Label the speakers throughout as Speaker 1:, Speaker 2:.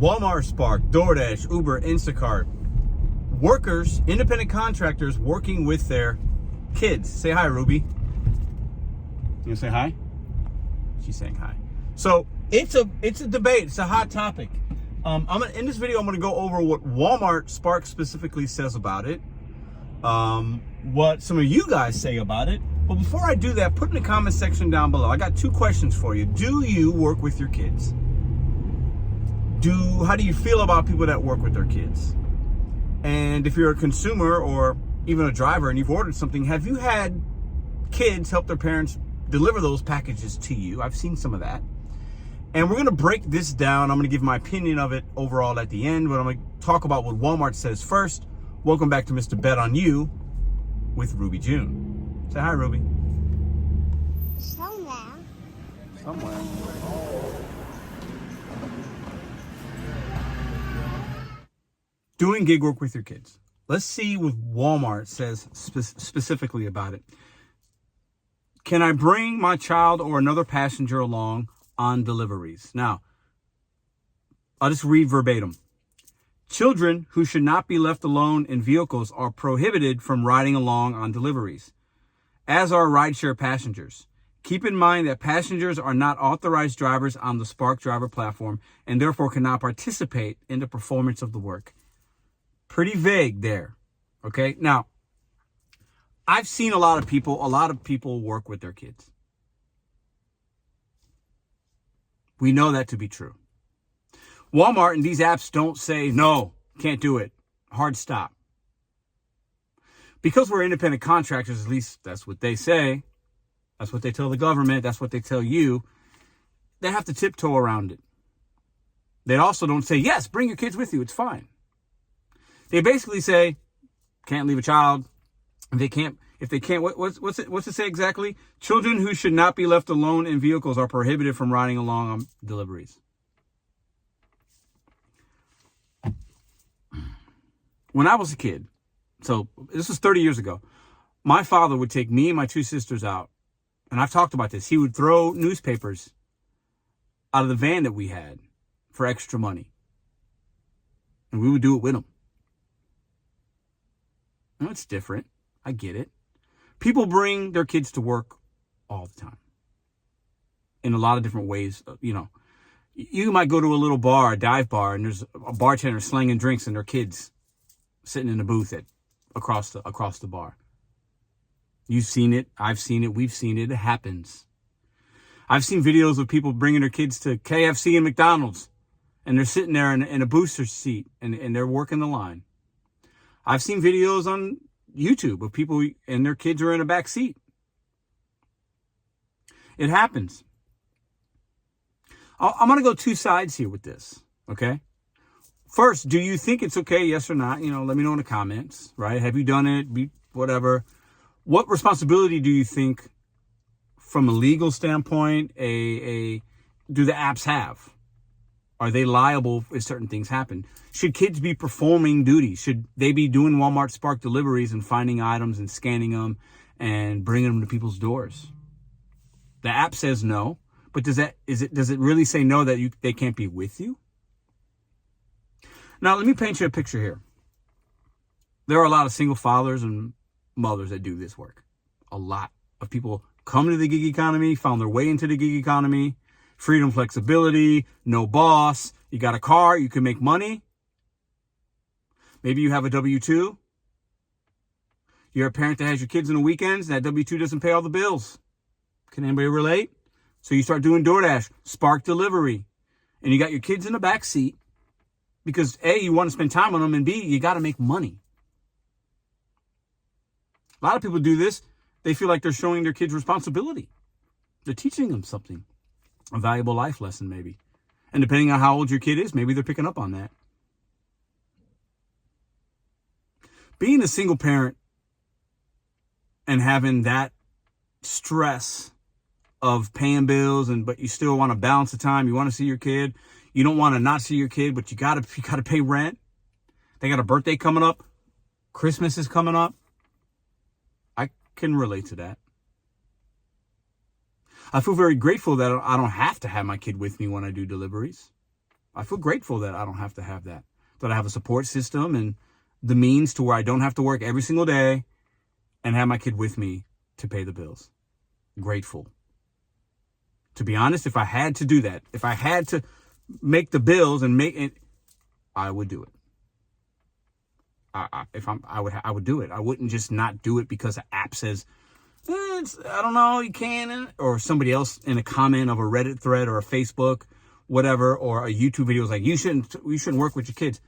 Speaker 1: Walmart, Spark, DoorDash, Uber, Instacart. Workers, independent contractors working with their kids. Say hi, Ruby. You gonna say hi? She's saying hi. So it's a debate. It's a hot topic. In this video, I'm gonna go over what Walmart Spark specifically says about it. What some of you guys say about it. But before I do that, put in the comment section down below. I got two questions for you. Do you work with your kids? How do you feel about people that work with their kids? And if you're a consumer or even a driver and you've ordered something, have you had kids help their parents deliver those packages to you? I've seen some of that. And we're going to break this down. I'm going to give my opinion of it overall at the end, but I'm going to talk about what Walmart says first. Welcome back to Mr. Bet on You with Ruby June. Say hi, Ruby. Somewhere. Doing gig work with your kids. Let's see what Walmart says specifically about it. Can I bring my child or another passenger along on deliveries? Now, I'll just read verbatim. Children who should not be left alone in vehicles are prohibited from riding along on deliveries, as are rideshare passengers. Keep in mind that passengers are not authorized drivers on the Spark Driver platform and therefore cannot participate in the performance of the work. Pretty vague there. Okay. Now, I've seen a lot of people work with their kids. We know that to be true. Walmart and these apps don't say, no, can't do it. Hard stop. Because we're independent contractors, at least that's what they say. That's what they tell the government. That's what they tell you. They have to tiptoe around it. They also don't say, yes, bring your kids with you. It's fine. They basically say, can't leave a child. If they can't, what's it say exactly? Children who should not be left alone in vehicles are prohibited from riding along on deliveries. When I was a kid, so this was 30 years ago, my father would take me and my two sisters out. And I've talked about this. He would throw newspapers out of the van that we had for extra money. And we would do it with them. No, it's different. I get it. People bring their kids to work all the time in a lot of different ways. You know, you might go to a little bar, a dive bar, and there's a bartender slinging drinks and their kids sitting in a booth across the bar. You've seen it. I've seen it. We've seen it. It happens. I've seen videos of people bringing their kids to KFC and McDonald's, and they're sitting there in a booster seat and they're working the line. I've seen videos on YouTube of people and their kids are in a back seat. It happens. I'm going to go two sides here with this, okay? First, do you think it's okay, yes or not? You know, let me know in the comments, right? Have you done it? Whatever. What responsibility do you think, from a legal standpoint, do the apps have? Are they liable if certain things happen? Should kids be performing duties? Should they be doing Walmart Spark deliveries and finding items and scanning them and bringing them to people's doors? The app says no, but does it really say no that they can't be with you? Now, let me paint you a picture here. There are a lot of single fathers and mothers that do this work. A lot of people come to the gig economy, found their way into the gig economy. Freedom, flexibility, no boss. You got a car, you can make money. Maybe you have a W-2. You're a parent that has your kids on the weekends, and that W-2 doesn't pay all the bills. Can anybody relate? So you start doing DoorDash, Spark Delivery, and you got your kids in the back seat because A, you want to spend time on them, and B, you got to make money. A lot of people do this. They feel like they're showing their kids responsibility. They're teaching them something. A valuable life lesson, maybe. And depending on how old your kid is, maybe they're picking up on that. Being a single parent and having that stress of paying bills, but you still want to balance the time. You want to see your kid. You don't want to not see your kid, but you gotta pay rent. They got a birthday coming up. Christmas is coming up. I can relate to that. I feel very grateful that I don't have to have my kid with me when I do deliveries. I feel grateful that I don't have to have that, that I have a support system and the means to where I don't have to work every single day and have my kid with me to pay the bills. Grateful. To be honest, if I had to do that, if I had to make the bills and make it, I would do it. I would do it. I wouldn't just not do it because an app says, I don't know, you can, or somebody else in a comment of a Reddit thread or a Facebook, whatever, or a YouTube video is like, you shouldn't work with your kids.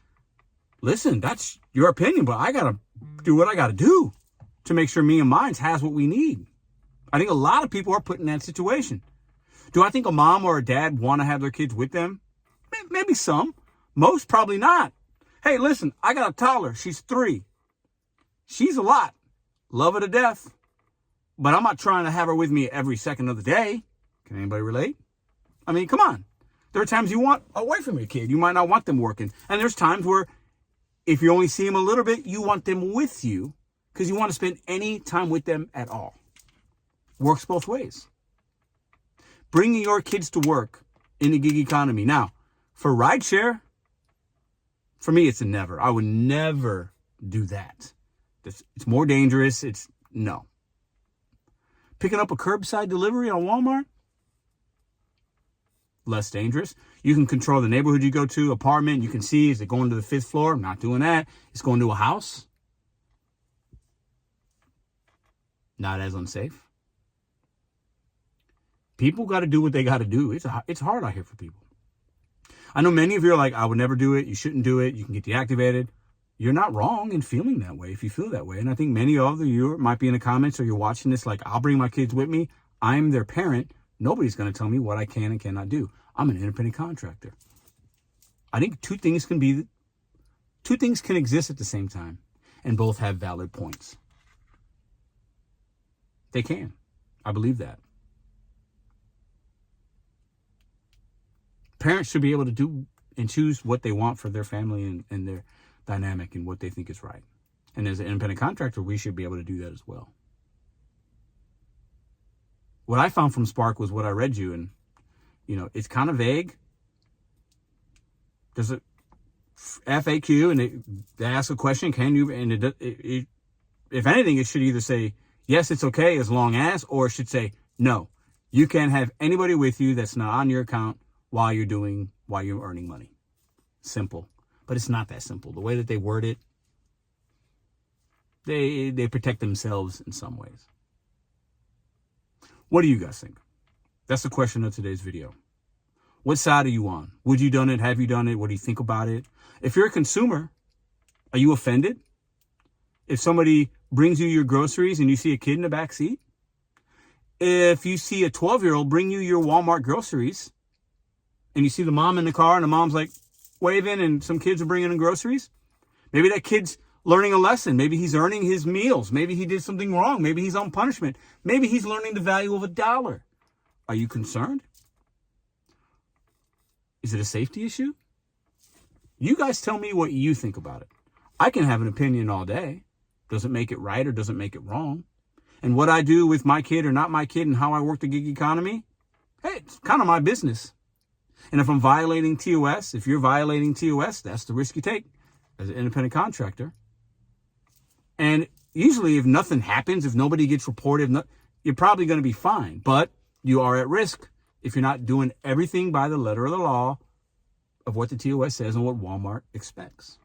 Speaker 1: Listen, that's your opinion, but I gotta do what I gotta do to make sure me and mine has what we need. I think a lot of people are put in that situation. Do I think a mom or a dad want to have their kids with them? Maybe some. Most probably not. Hey, listen, I got a toddler. She's 3. She's a lot. Love her to death. But I'm not trying to have her with me every second of the day. Can anybody relate? I mean, come on. There are times you want away from your kid. You might not want them working. And there's times where if you only see them a little bit, you want them with you because you want to spend any time with them at all. Works both ways. Bringing your kids to work in the gig economy. Now, for rideshare, for me, it's a never. I would never do that. It's more dangerous. No. Picking up a curbside delivery on Walmart, less dangerous. You can control the neighborhood you go to, apartment. You can see, is it going to the 5th floor? I'm not doing that. It's going to a house. Not as unsafe. People got to do what they got to do. It's hard out here for people. I know many of you are like, I would never do it. You shouldn't do it. You can get deactivated. You're not wrong in feeling that way if you feel that way. And I think many of you might be in the comments or you're watching this like, I'll bring my kids with me. I'm their parent. Nobody's going to tell me what I can and cannot do. I'm an independent contractor. I think two things can exist at the same time and both have valid points. They can. I believe that. Parents should be able to do and choose what they want for their family and their dynamic and what they think is right. And as an independent contractor, we should be able to do that as well. What I found from Spark was what I read you, and it's kind of vague. There's a FAQ, and they ask a question, can you, and if anything, it should either say, yes, it's okay as long as, or it should say, no, you can't have anybody with you that's not on your account while you're earning money. Simple. But it's not that simple. The way that they word it, they protect themselves in some ways. What do you guys think? That's the question of today's video. What side are you on? Would you done it? Have you done it? What do you think about it? If you're a consumer, are you offended? If somebody brings you your groceries and you see a kid in the back seat? If you see a 12-year-old bring you your Walmart groceries and you see the mom in the car and the mom's like waving and some kids are bringing in groceries, maybe that kid's learning a lesson. Maybe he's earning his meals. Maybe he did something wrong. Maybe he's on punishment. Maybe he's learning the value of $1. Are you concerned? Is it a safety issue? You guys tell me what you think about it. I can have an opinion all day. Doesn't make it right or doesn't make it wrong. And what I do with my kid or not my kid and how I work the gig economy, hey, it's kind of my business. And if I'm violating TOS, if you're violating TOS, that's the risk you take as an independent contractor. And usually if nothing happens, if nobody gets reported, you're probably going to be fine. But you are at risk if you're not doing everything by the letter of the law of what the TOS says and what Walmart expects.